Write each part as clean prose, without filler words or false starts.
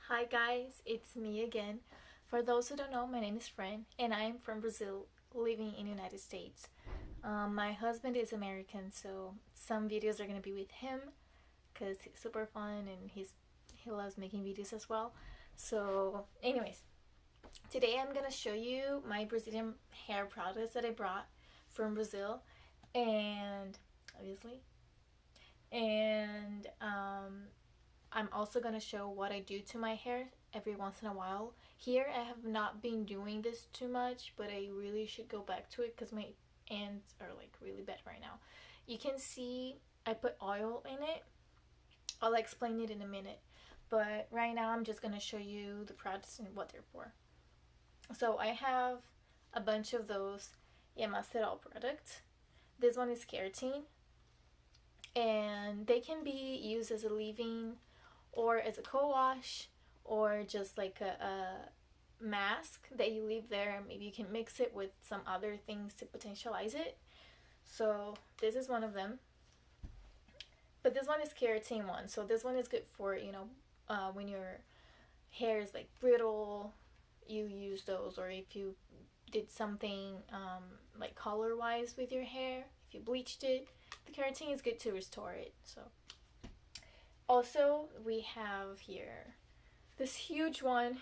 Hi guys, it's me again. For those who don't know, my name is Fran and I am from Brazil, living in the United States. My husband is American, so some videos are going to be with him because he's super fun and he loves making videos as well. So anyways, today I'm going to show you my Brazilian hair products that I brought from Brazil, and obviously, and I'm also going to show what I do to my hair every once in a while. Here I have not been doing this too much, but I really should go back to it because my ends are like really bad right now. You can see I put oil in it. I'll explain it in a minute, but right now I'm just going to show you the products and what they're for. So I have a bunch of those Yamasterol products. This one is keratin, and they can be used as a leave-in or as a co-wash or just like a mask that you leave there. Maybe you can mix it with some other things to potentialize it. So this is one of them, but this one is keratin one, so this one is good for when your hair is like brittle, you use those, or if you did something like color wise with your hair, if you bleached it, the keratin is good to restore it. So also we have here this huge one.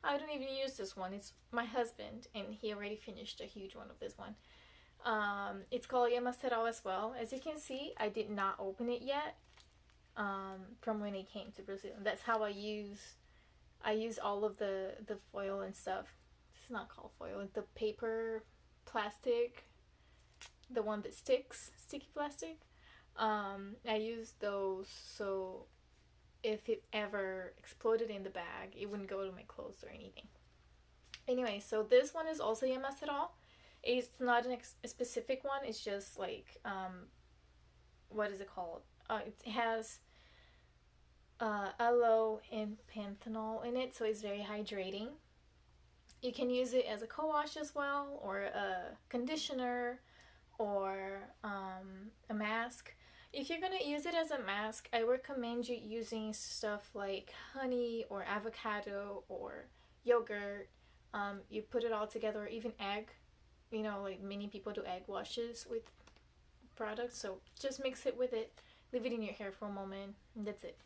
I don't even use this one, it's my husband and he already finished a huge one of this one. It's called Yamasterol as well. As you can see, I did not open it yet from when it came to Brazil. That's how I use all of the foil and stuff. It's not called foil, the paper plastic, the one that sticks, sticky plastic. I use those so if it ever exploded in the bag, it wouldn't go to my clothes or anything. Anyway, so this one is also Yamasterol. It's not a specific one, it's just like, what is it called? It has aloe and panthenol in it, so it's very hydrating. You can use it as a co-wash as well, or a conditioner, or a mask. If you're gonna use it as a mask, I recommend you using stuff like honey or avocado or yogurt. You put it all together, or even egg. Like many people do egg washes with products, so just mix it with it, leave it in your hair for a moment, and that's it.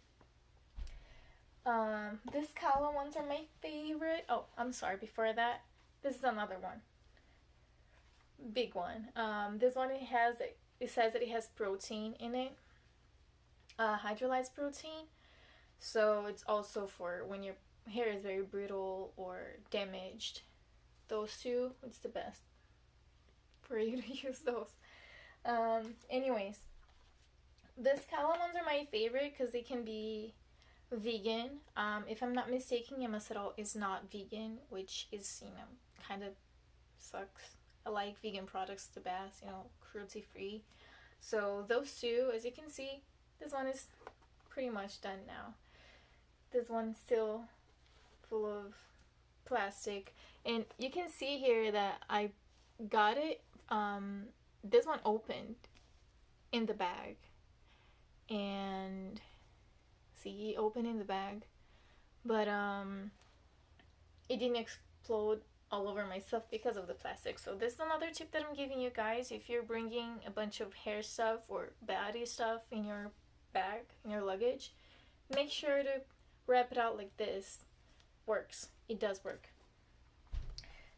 This SKALA ones are my favorite. Oh, I'm sorry, before that, this is another one. Big one. This one, it says that it has protein in it, hydrolyzed protein. So it's also for when your hair is very brittle or damaged. Those two, it's the best for you to use those. Anyways, the SKALA ones are my favorite because they can be vegan. If I'm not mistaken, Yamasterol is not vegan, which is, kind of sucks. I like vegan products the best, cruelty free. So those two, as you can see, this one is pretty much done now. This one's still full of plastic, and you can see here that I got it, this one opened in the bag, and see, open in the bag, but it didn't explode all over my stuff because of the plastic. So this is another tip that I'm giving you guys. If you're bringing a bunch of hair stuff or body stuff in your bag, in your luggage, make sure to wrap it out like this. Works. It does work.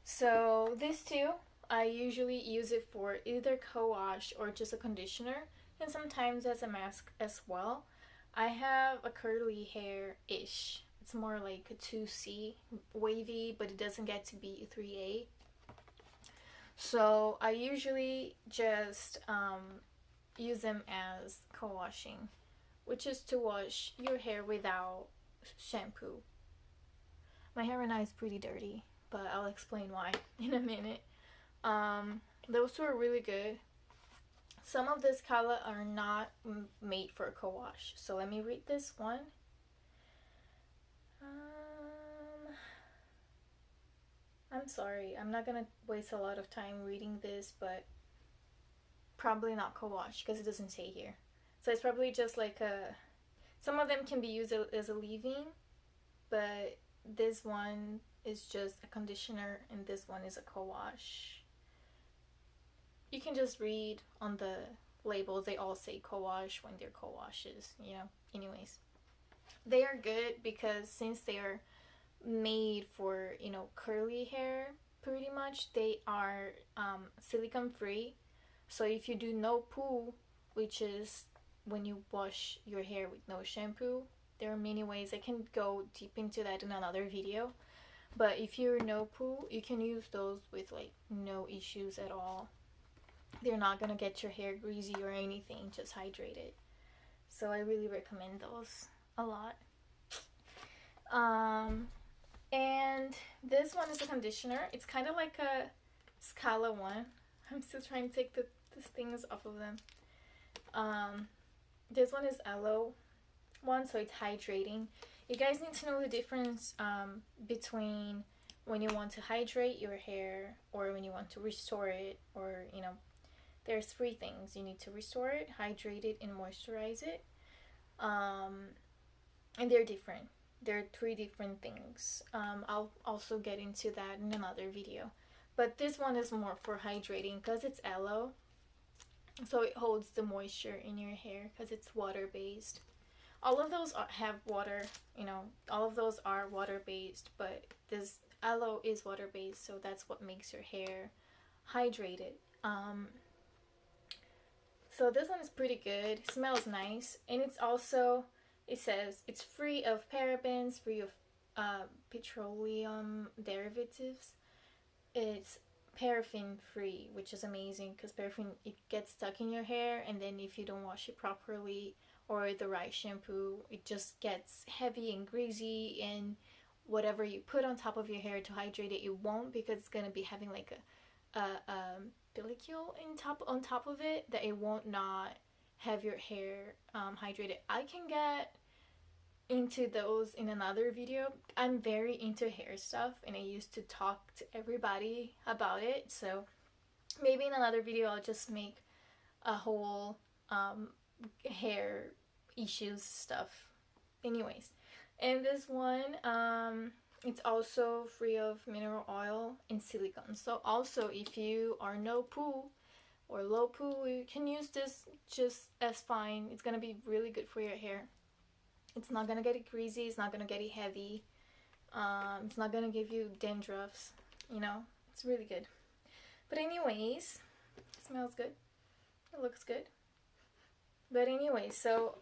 So this too, I usually use it for either co-wash or just a conditioner, and sometimes as a mask as well. I have a curly hair-ish. It's more like a 2C, wavy, but it doesn't get to be 3A. So I usually just use them as co-washing, which is to wash your hair without shampoo. My hair right now is pretty dirty, but I'll explain why in a minute. Those two are really good. Some of this SKALA are not made for a co-wash. So let me read this one. I'm sorry, I'm not gonna waste a lot of time reading this, but probably not co-wash because it doesn't say here. So it's probably just like some of them can be used as a leave-in, but this one is just a conditioner and this one is a co-wash. You can just read on the labels, they all say co-wash when they're co-washes, you know. Anyways, they are good because since they are made for, you know, curly hair, pretty much, they are silicone free. So if you do no poo, which is when you wash your hair with no shampoo, there are many ways. I can go deep into that in another video. But if you're no poo, you can use those with like no issues at all. They're not gonna get your hair greasy or anything, just hydrated. So I really recommend those a lot. And this one is a conditioner. It's kind of like a SKALA one. I'm still trying to take the things off of them. This one is aloe one, so it's hydrating. You guys need to know the difference between when you want to hydrate your hair or when you want to restore it, or, you know, there's three things. You need to restore it, hydrate it, and moisturize it. And they're different. There are three different things. I'll also get into that in another video. But this one is more for hydrating because it's aloe. So it holds the moisture in your hair because it's water-based. All of those have water, you know, all of those are water-based, but this aloe is water-based, so that's what makes your hair hydrated. So this one is pretty good. It smells nice, and it's also, it says it's free of parabens, free of petroleum derivatives. It's paraffin free, which is amazing because paraffin, it gets stuck in your hair, and then if you don't wash it properly or the right shampoo, it just gets heavy and greasy, and whatever you put on top of your hair to hydrate it, it won't, because it's gonna be having like a pellicule on top of it, that it won't not have your hair hydrated. I can get into those in another video. I'm very into hair stuff, and I used to talk to everybody about it, so maybe in another video I'll just make a whole hair issues stuff. Anyways, and this one, it's also free of mineral oil and silicone. So also, if you are no poo or low poo, you can use this just as fine. It's gonna be really good for your hair. It's not gonna get it greasy, it's not gonna get it heavy, it's not gonna give you dandruffs, you know. It's really good. But anyways, it smells good, it looks good. But anyway, so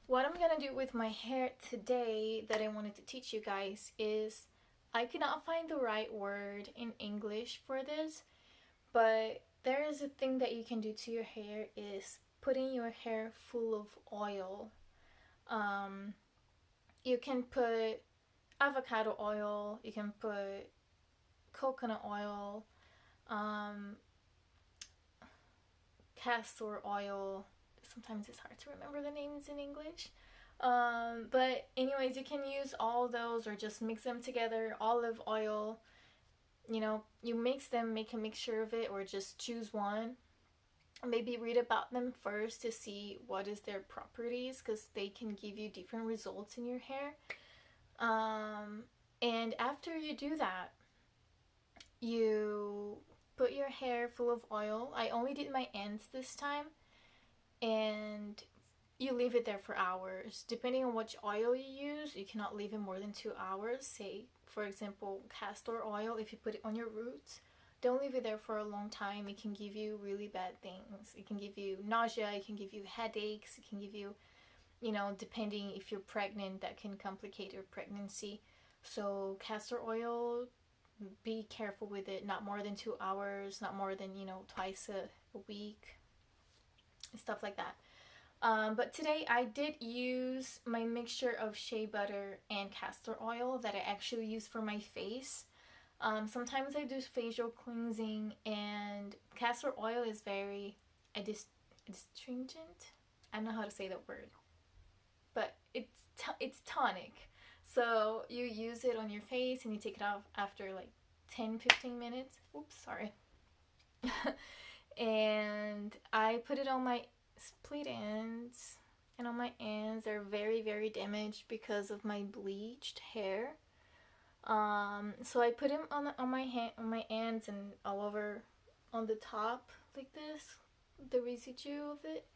what I'm gonna do with my hair today that I wanted to teach you guys is, I could not find the right word in English for this, but there is a thing that you can do to your hair, is putting your hair full of oil. You can put avocado oil, you can put coconut oil, castor oil. Sometimes it's hard to remember the names in English. But anyways, you can use all those or just mix them together. Olive oil, you know, you mix them, make a mixture of it, or just choose one. Maybe read about them first to see what is their properties, because they can give you different results in your hair. And after you do that, you put your hair full of oil. I only did my ends this time, and you leave it there for hours. Depending on which oil you use, you cannot leave it more than 2 hours. Say, for example, castor oil, if you put it on your roots, don't leave it there for a long time. It can give you really bad things. It can give you nausea, it can give you headaches, it can give you, you know, depending if you're pregnant, that can complicate your pregnancy. So castor oil, be careful with it. Not more than 2 hours, not more than, you know, twice a week, stuff like that. But today I did use my mixture of shea butter and castor oil that I actually use for my face. Sometimes I do facial cleansing, and castor oil is very astringent. I don't know how to say that word, but it's tonic. So you use it on your face and you take it off after like 10-15 minutes. Oops, sorry. And I put it on my split ends, and on my ends. They're very, very damaged because of my bleached hair. So I put them on my ends and all over on the top like this, the residue of it.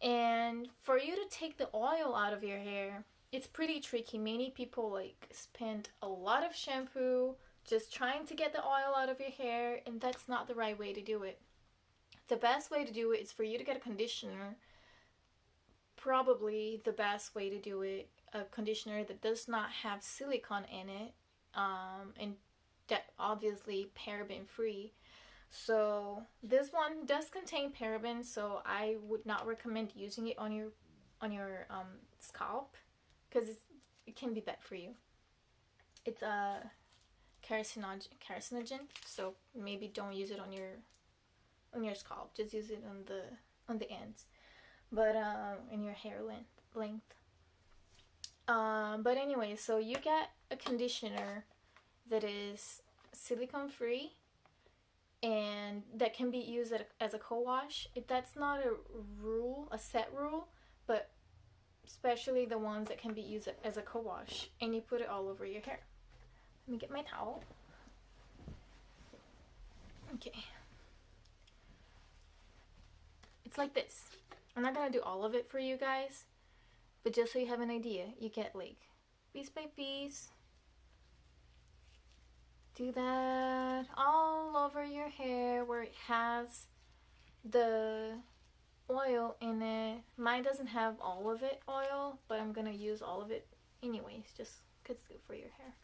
And for you to take the oil out of your hair, it's pretty tricky. Many people like spend a lot of shampoo just trying to get the oil out of your hair, and that's not the right way to do it. The best way to do it is for you to get a conditioner. Probably the best way to do it, a conditioner that does not have silicone in it, and that obviously paraben free. So this one does contain parabens, so I would not recommend using it on your scalp, because it can be bad for you. It's a carcinogen, so maybe don't use it on your scalp. Just use it on the ends, but in your hair length. But anyway, so you get a conditioner that is silicone free and that can be used as a co-wash. That's not a set rule, but especially the ones that can be used as a co-wash, and you put it all over your hair. Let me get my towel. Okay. It's like this. I'm not gonna do all of it for you guys, but just so you have an idea, you get like piece by piece. Do that all over your hair where it has the oil in it. Mine doesn't have all of it oil, but I'm gonna use all of it anyways, just because it's good for your hair.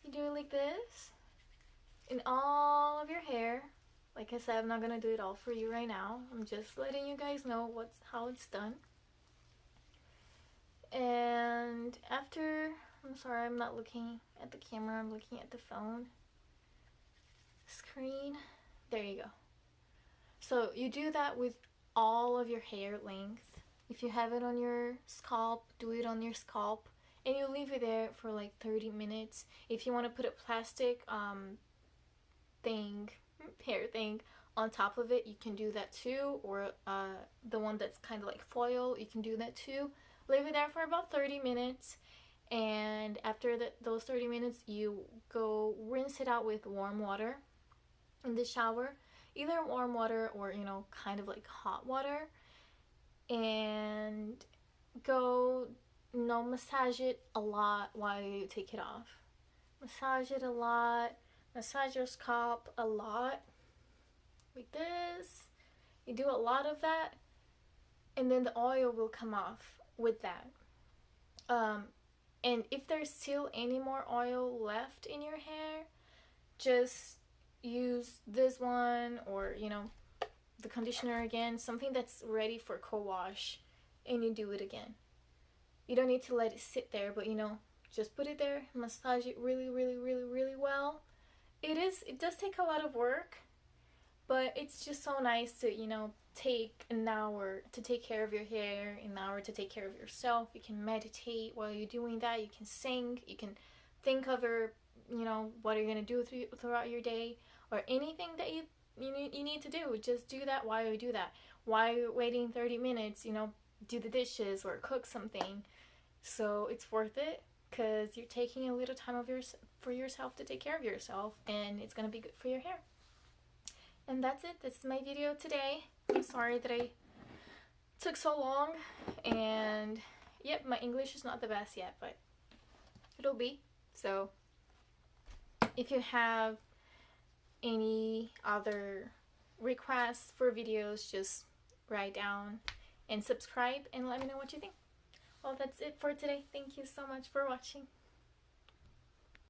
You do it like this in all of your hair. Like I said, I'm not gonna do it all for you right now. I'm just letting you guys know how it's done. And after, I'm sorry, I'm not looking at the camera, I'm looking at the phone screen. There you go. So you do that with all of your hair length. If you have it on your scalp, do it on your scalp, and you leave it there for like 30 minutes. If you want to put a plastic hair thing on top of it, you can do that too, or the one that's kind of like foil, you can do that too. Leave it there for about 30 minutes, and after those 30 minutes, you go rinse it out with warm water in the shower, either warm water or kind of like hot water, and go massage it a lot while you take it off. Massage it a lot. Massage your scalp a lot, like this. You do a lot of that, and then the oil will come off with that. And if there's still any more oil left in your hair, just use this one, or the conditioner again, something that's ready for co-wash, and you do it again. You don't need to let it sit there, but just put it there, massage it really, really, really, really well. It does take a lot of work, but it's just so nice to take an hour to take care of your hair, an hour to take care of yourself. You can meditate while you're doing that. You can sing. You can think of what you're gonna do throughout your day, or anything that you need to do. Just do that while you do that. While you're waiting 30 minutes, do the dishes or cook something. So it's worth it, because you're taking a little time for yourself to take care of yourself, and it's gonna be good for your hair. And that's it. This is my video today. I'm sorry that I took so long, and yep, my English is not the best yet, but it'll be. So if you have any other requests for videos, just write down and subscribe and let me know what you think. Well, that's it for today. Thank you so much for watching.